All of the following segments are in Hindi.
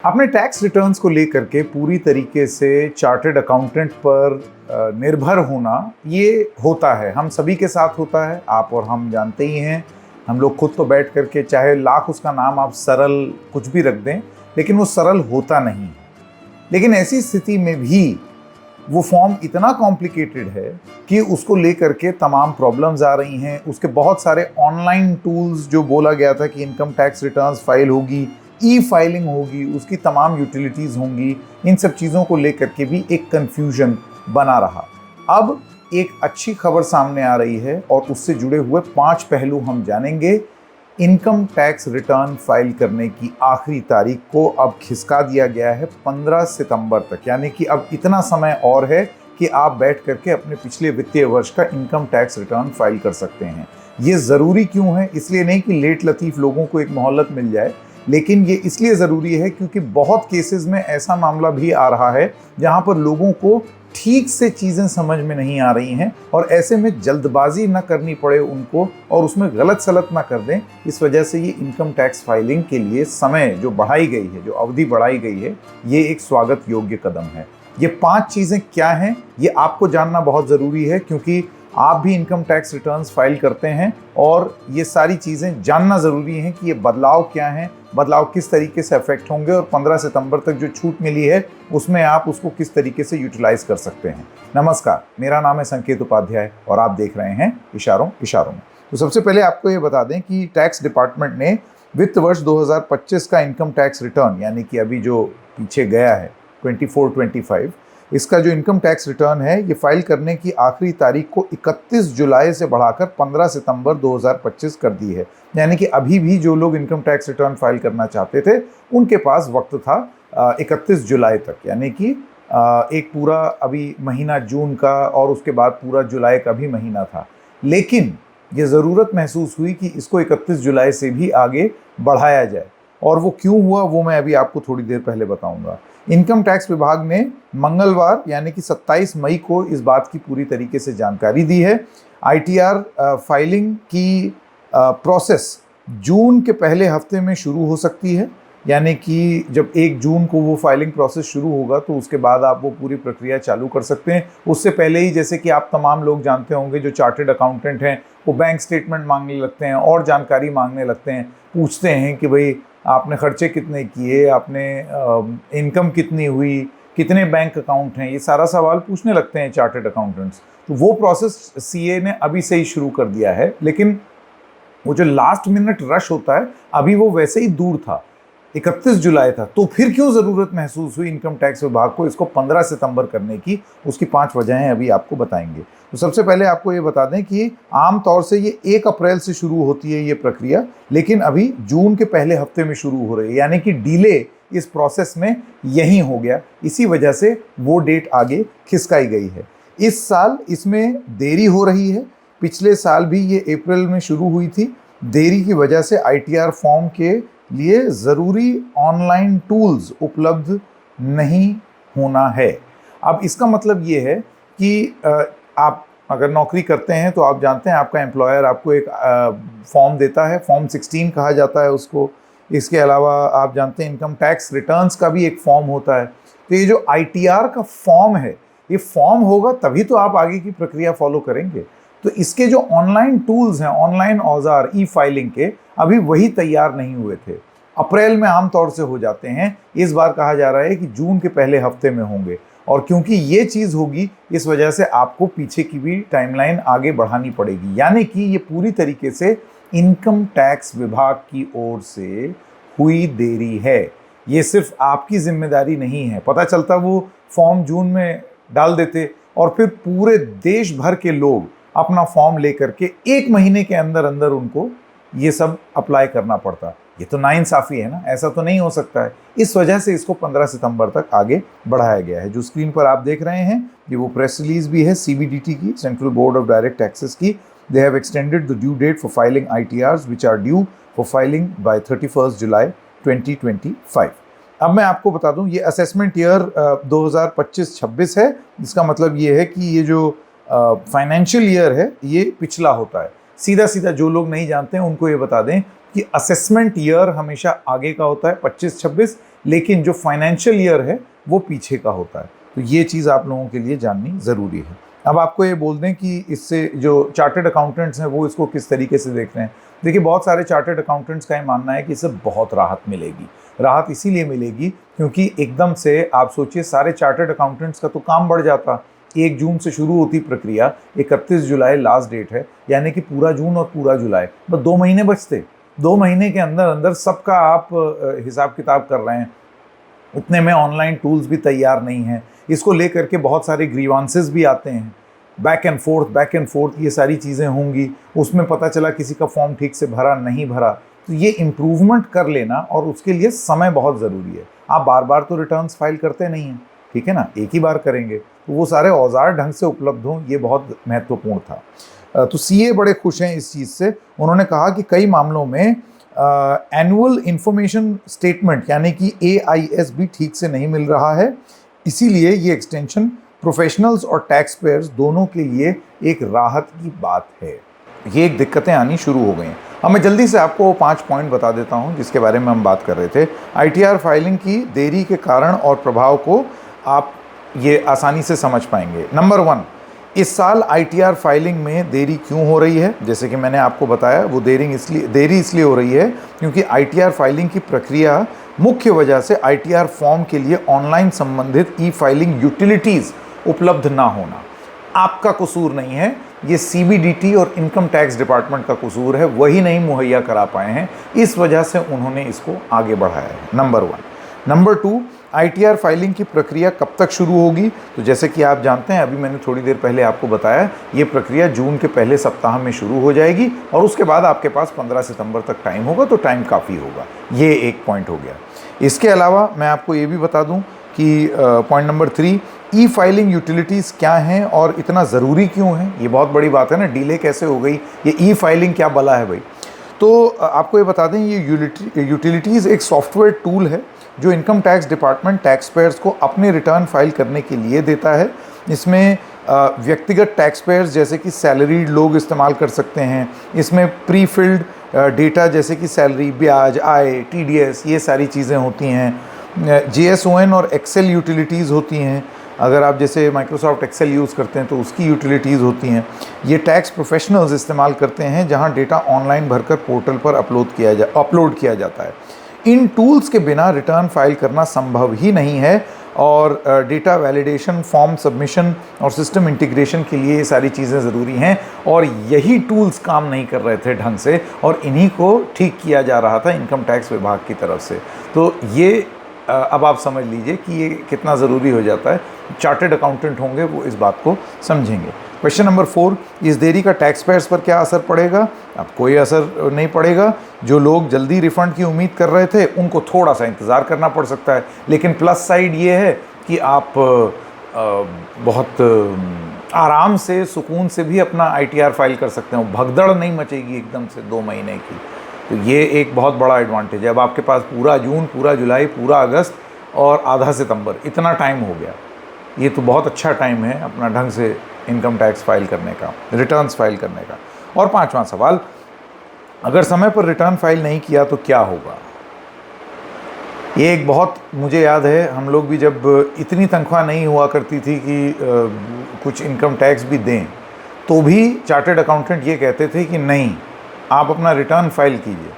अपने टैक्स रिटर्न्स को लेकर के पूरी तरीके से चार्टर्ड अकाउंटेंट पर निर्भर होना ये होता है, हम सभी के साथ होता है। आप और हम जानते ही हैं, हम लोग खुद तो बैठ करके चाहे लाख उसका नाम आप सरल कुछ भी रख दें, लेकिन वो सरल होता नहीं। लेकिन ऐसी स्थिति में भी वो फॉर्म इतना कॉम्प्लिकेटेड है कि उसको लेकर के तमाम प्रॉब्लम्स आ रही हैं। उसके बहुत सारे ऑनलाइन टूल्स, जो बोला गया था कि इनकम टैक्स रिटर्न्स फाइल होगी, ई फाइलिंग होगी, उसकी तमाम यूटिलिटीज़ होंगी, इन सब चीज़ों को लेकर के भी एक कन्फ्यूजन बना रहा। अब एक अच्छी खबर सामने आ रही है और उससे जुड़े हुए 5 पहलू हम जानेंगे। इनकम टैक्स रिटर्न फाइल करने की आखिरी तारीख को अब खिसका दिया गया है 15 सितंबर तक, यानी कि अब इतना समय और है कि आप बैठ करके अपने पिछले वित्तीय वर्ष का इनकम टैक्स रिटर्न फाइल कर सकते हैं। ये ज़रूरी क्यों है? इसलिए नहीं कि लेट लतीफ़ लोगों को एक मोहलत मिल जाए, लेकिन ये इसलिए ज़रूरी है क्योंकि बहुत केसेस में ऐसा मामला भी आ रहा है जहां पर लोगों को ठीक से चीज़ें समझ में नहीं आ रही हैं और ऐसे में जल्दबाजी ना करनी पड़े उनको और उसमें गलत सलत ना कर दें। इस वजह से ये इनकम टैक्स फाइलिंग के लिए समय जो बढ़ाई गई है, जो अवधि बढ़ाई गई है, ये एक स्वागत योग्य कदम है। ये 5 चीज़ें क्या हैं, ये आपको जानना बहुत ज़रूरी है क्योंकि आप भी इनकम टैक्स रिटर्न्स फाइल करते हैं और ये सारी चीज़ें जानना ज़रूरी है कि ये बदलाव क्या हैं, बदलाव किस तरीके से अफेक्ट होंगे और 15 सितंबर तक जो छूट मिली है उसमें आप उसको किस तरीके से यूटिलाइज कर सकते हैं। नमस्कार, मेरा नाम है संकेत उपाध्याय और आप देख रहे हैं इशारों इशारों में। तो सबसे पहले आपको ये बता दें कि टैक्स डिपार्टमेंट ने वित्त वर्ष 2025 का इनकम टैक्स रिटर्न, यानी कि अभी जो पीछे गया है 24-25, इसका जो इनकम टैक्स रिटर्न है ये फाइल करने की आखिरी तारीख को 31 जुलाई से बढ़ाकर 15 सितंबर 2025 कर दी है। यानी कि अभी भी जो लोग इनकम टैक्स रिटर्न फाइल करना चाहते थे उनके पास वक्त था 31 जुलाई तक, यानी कि एक पूरा अभी महीना जून का और उसके बाद पूरा जुलाई का भी महीना था। लेकिन ये ज़रूरत महसूस हुई कि इसको 31 जुलाई से भी आगे बढ़ाया जाए, और वो क्यों हुआ वो मैं अभी आपको थोड़ी देर पहले बताऊंगा। इनकम टैक्स विभाग ने मंगलवार यानी कि 27 मई को इस बात की पूरी तरीके से जानकारी दी है। आईटीआर फाइलिंग की प्रोसेस जून के पहले हफ्ते में शुरू हो सकती है, यानी कि जब 1 जून को वो फाइलिंग प्रोसेस शुरू होगा तो उसके बाद आप वो पूरी प्रक्रिया चालू कर सकते हैं। उससे पहले ही, जैसे कि आप तमाम लोग जानते होंगे, जो चार्टर्ड अकाउंटेंट हैं वो बैंक स्टेटमेंट मांगने लगते हैं और जानकारी मांगने लगते हैं, पूछते हैं कि भाई आपने खर्चे कितने किए, आपने इनकम कितनी हुई, कितने बैंक अकाउंट हैं, ये सारा सवाल पूछने लगते हैं चार्टर्ड अकाउंटेंट्स। तो वो प्रोसेस सीए ने अभी से ही शुरू कर दिया है, लेकिन वो जो लास्ट मिनट रश होता है अभी वो वैसे ही दूर था, 31 जुलाई था। तो फिर क्यों ज़रूरत महसूस हुई इनकम टैक्स विभाग को इसको 15 सितंबर करने की? उसकी 5 वजहें अभी आपको बताएंगे। तो सबसे पहले आपको ये बता दें कि आम तौर से ये 1 अप्रैल से शुरू होती है ये प्रक्रिया, लेकिन अभी जून के पहले हफ्ते में शुरू हो रही है, यानी कि डिले इस प्रोसेस में यहीं हो गया। इसी वजह से वो डेट आगे खिसकाई गई है। इस साल इसमें देरी हो रही है। पिछले साल भी ये अप्रैल में शुरू हुई थी। देरी की वजह से आईटीआर फॉर्म के लिए ज़रूरी ऑनलाइन टूल्स उपलब्ध नहीं होना है। अब इसका मतलब ये है कि आप अगर नौकरी करते हैं तो आप जानते हैं आपका एम्प्लॉयर आपको एक फॉर्म देता है, फॉर्म 16 कहा जाता है उसको। इसके अलावा आप जानते हैं इनकम टैक्स रिटर्न्स का भी एक फॉर्म होता है। तो ये जो आईटीआर का फॉर्म है, ये फॉर्म होगा तभी तो आप आगे की प्रक्रिया फॉलो करेंगे। तो इसके जो ऑनलाइन टूल्स हैं, ऑनलाइन औजार ई फाइलिंग के, अभी वही तैयार नहीं हुए थे। अप्रैल में आमतौर से हो जाते हैं, इस बार कहा जा रहा है कि जून के पहले हफ्ते में होंगे। और क्योंकि ये चीज़ होगी, इस वजह से आपको पीछे की भी टाइमलाइन आगे बढ़ानी पड़ेगी। यानी कि ये पूरी तरीके से इनकम टैक्स विभाग की ओर से हुई देरी है। ये सिर्फ आपकी जिम्मेदारी नहीं है। पता चलता वो फॉर्म जून में डाल देते और फिर पूरे देश भर के लोग अपना फॉर्म लेकर के 1 महीने के अंदर अंदर उनको ये सब अप्लाई करना पड़ता। ये तो नाइंसाफ़ी है ना, ऐसा तो नहीं हो सकता है। इस वजह से इसको 15 सितंबर तक आगे बढ़ाया गया है। जो स्क्रीन पर आप देख रहे हैं ये वो प्रेस रिलीज भी है सीबीडीटी की, central board of direct taxes की। They have extended the due date for filing ITRs which are due for filing by 31 July 2025। अब मैं आपको बता दूं, ये असेसमेंट ईयर 2025-26 है। इसका मतलब ये है कि ये जो फाइनेंशियल ईयर है ये पिछला होता है। सीधा सीधा जो लोग नहीं जानते हैं उनको ये बता दें कि असेसमेंट ईयर हमेशा आगे का होता है, 25-26, लेकिन जो फाइनेंशियल ईयर है वो पीछे का होता है। तो ये चीज़ आप लोगों के लिए जाननी ज़रूरी है। अब आपको ये बोल दें कि इससे जो चार्टर्ड अकाउंटेंट्स हैं वो इसको किस तरीके से देख रहे हैं। देखिए, बहुत सारे चार्टर्ड अकाउंटेंट्स का ये मानना है कि इससे बहुत राहत मिलेगी। राहत इसीलिए मिलेगी क्योंकि एकदम से आप सोचिए, सारे चार्टर्ड अकाउंटेंट्स का तो काम बढ़ जाता। 1 जून से शुरू होती प्रक्रिया, 31 जुलाई लास्ट डेट है, यानी कि पूरा जून और पूरा जुलाई, बस 2 महीने बचते। 2 महीने के अंदर अंदर सबका आप हिसाब किताब कर रहे हैं। उतने में ऑनलाइन टूल्स भी तैयार नहीं हैं। इसको लेकर के बहुत सारे ग्रीवांसेस भी आते हैं, बैक एंड फोर्थ ये सारी चीज़ें होंगी। उसमें पता चला किसी का फॉर्म ठीक से भरा नहीं भरा, तो ये इम्प्रूवमेंट कर लेना, और उसके लिए समय बहुत ज़रूरी है। आप बार बार तो रिटर्न्स फाइल करते नहीं हैं, ठीक है ना, एक ही बार करेंगे, तो वो सारे औजार ढंग से उपलब्ध हों, ये बहुत महत्वपूर्ण था। तो सीए बड़े खुश हैं इस चीज़ से। उन्होंने कहा कि कई मामलों में एनुअल इंफॉर्मेशन स्टेटमेंट यानी कि AIS भी ठीक से नहीं मिल रहा है, इसीलिए ये एक्सटेंशन प्रोफेशनल्स और टैक्स पेयर्स दोनों के लिए एक राहत की बात है। ये एक दिक्कतें आनी शुरू हो गई हैं। अब मैं जल्दी से आपको 5 पॉइंट बता देता हूं जिसके बारे में हम बात कर रहे थे। ITR फाइलिंग की देरी के कारण और प्रभाव को आप ये आसानी से समझ पाएंगे। नंबर 1, इस साल ITR फाइलिंग में देरी क्यों हो रही है? जैसे कि मैंने आपको बताया, वो देरी इसलिए हो रही है क्योंकि ITR फाइलिंग की प्रक्रिया मुख्य वजह से ITR फॉर्म के लिए ऑनलाइन संबंधित ई-फाइलिंग यूटिलिटीज़ उपलब्ध ना होना। आपका कसूर नहीं है, ये CBDT और इनकम टैक्स डिपार्टमेंट का कसूर है, वही नहीं मुहैया करा पाए हैं, इस वजह से उन्होंने इसको आगे बढ़ाया है। नंबर 1। नंबर 2, ITR फाइलिंग की प्रक्रिया कब तक शुरू होगी? तो जैसे कि आप जानते हैं, अभी मैंने थोड़ी देर पहले आपको बताया, ये प्रक्रिया जून के पहले सप्ताह में शुरू हो जाएगी और उसके बाद आपके पास 15 सितंबर तक टाइम होगा, तो टाइम काफ़ी होगा। ये एक पॉइंट हो गया। इसके अलावा मैं आपको ये भी बता दूं कि पॉइंट नंबर 3, ई-फाइलिंग यूटिलिटीज़ क्या हैं और इतना ज़रूरी क्यों है? ये बहुत बड़ी बात है ना, डिले कैसे हो गई, ये ई-फाइलिंग क्या बला है भाई? तो आपको ये बता दें, ये यूटिलिटीज़ एक सॉफ्टवेयर टूल है जो income tax department tax payers को अपने रिटर्न फाइल करने के लिए देता है। इसमें व्यक्तिगत टैक्स पेयर्स जैसे कि सैलरीड लोग इस्तेमाल कर सकते हैं। इसमें प्री फिल्ड डेटा जैसे कि सैलरी, ब्याज, आय, TDS, ये सारी चीज़ें होती हैं। JSON और एक्सेल यूटिलिटीज़ होती हैं। अगर आप जैसे माइक्रोसॉफ्ट एक्सेल यूज़ करते हैं तो उसकी यूटिलिटीज़ होती हैं। ये टैक्स प्रोफेशनल्स इस्तेमाल करते हैं, जहां डेटा ऑनलाइन भरकर पोर्टल पर अपलोड किया जाता है। इन टूल्स के बिना रिटर्न फाइल करना संभव ही नहीं है, और डेटा वैलिडेशन, फॉर्म सबमिशन और सिस्टम इंटीग्रेशन के लिए ये सारी चीज़ें ज़रूरी हैं, और यही टूल्स काम नहीं कर रहे थे ढंग से, और इन्हीं को ठीक किया जा रहा था इनकम टैक्स विभाग की तरफ से। तो ये अब आप समझ लीजिए कि ये कितना ज़रूरी हो जाता है। चार्टर्ड अकाउंटेंट होंगे वो इस बात को समझेंगे। क्वेश्चन नंबर 4, इस देरी का टैक्स पेयर्स पर क्या असर पड़ेगा? अब कोई असर नहीं पड़ेगा। जो लोग जल्दी रिफंड की उम्मीद कर रहे थे उनको थोड़ा सा इंतज़ार करना पड़ सकता है, लेकिन प्लस साइड ये है कि आप बहुत आराम से, सुकून से भी अपना ITR फाइल कर सकते हो। भगदड़ नहीं मचेगी एकदम से 2 महीने की। तो ये एक बहुत बड़ा एडवांटेज है। अब आपके पास पूरा जून, पूरा जुलाई, पूरा अगस्त और आधा सितंबर, इतना टाइम हो गया। ये तो बहुत अच्छा टाइम है अपना ढंग से इनकम टैक्स फाइल करने का, रिटर्न्स फाइल करने का। और 5वां सवाल, अगर समय पर रिटर्न फाइल नहीं किया तो क्या होगा? ये एक बहुत, मुझे याद है हम लोग भी जब इतनी तनख्वाह नहीं हुआ करती थी कि कुछ इनकम टैक्स भी दें, तो भी चार्टर्ड अकाउंटेंट ये कहते थे कि नहीं, आप अपना रिटर्न फाइल कीजिए।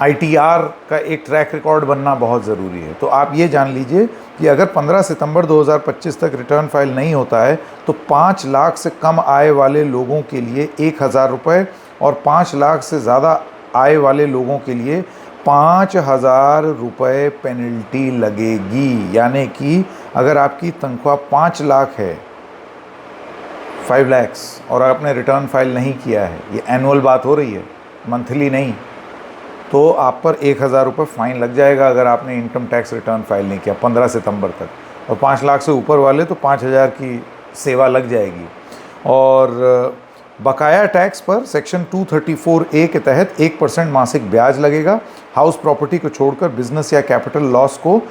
ITR का एक ट्रैक रिकॉर्ड बनना बहुत ज़रूरी है। तो आप ये जान लीजिए कि अगर 15 सितंबर 2025 तक रिटर्न फाइल नहीं होता है तो 5 लाख से कम आय वाले लोगों के लिए 1000 रुपये और 5 लाख से ज़्यादा आय वाले लोगों के लिए 5000 रुपये पेनल्टी लगेगी। यानी कि अगर आपकी तनख्वाह 5 लाख है, 5 lakhs, और आपने रिटर्न फाइल नहीं किया है, ये एनुअल बात हो रही है, मंथली नहीं, तो आप पर 1000 रुपये फ़ाइन लग जाएगा अगर आपने इनकम टैक्स रिटर्न फाइल नहीं किया 15 सितंबर तक। और 5 लाख से ऊपर वाले तो 5000 की सेवा लग जाएगी। और बकाया टैक्स पर सेक्शन 234A के तहत 1% मासिक ब्याज लगेगा। हाउस प्रॉपर्टी को छोड़कर बिजनेस या कैपिटल लॉस को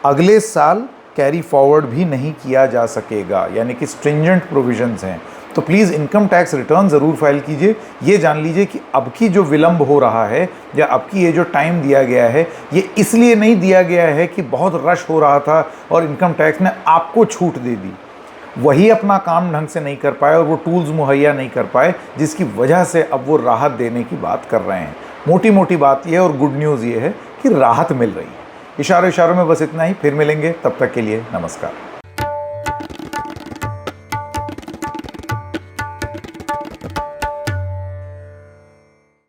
अगले साल कैरी फॉरवर्ड भी नहीं किया जा सकेगा, यानी कि स्ट्रिंजेंट प्रोविजंस हैं। तो प्लीज़ इनकम टैक्स रिटर्न ज़रूर फाइल कीजिए। ये जान लीजिए कि अब की जो विलंब हो रहा है या अब की ये जो टाइम दिया गया है, ये इसलिए नहीं दिया गया है कि बहुत रश हो रहा था और इनकम टैक्स ने आपको छूट दे दी, वही अपना काम ढंग से नहीं कर पाए और वो टूल्स मुहैया नहीं कर पाए, जिसकी वजह से अब वो राहत देने की बात कर रहे हैं। मोटी मोटी बात ये और गुड न्यूज़ ये है कि राहत मिल रही है। इशारों में बस इतना ही, फिर मिलेंगे, तब तक के लिए नमस्कार।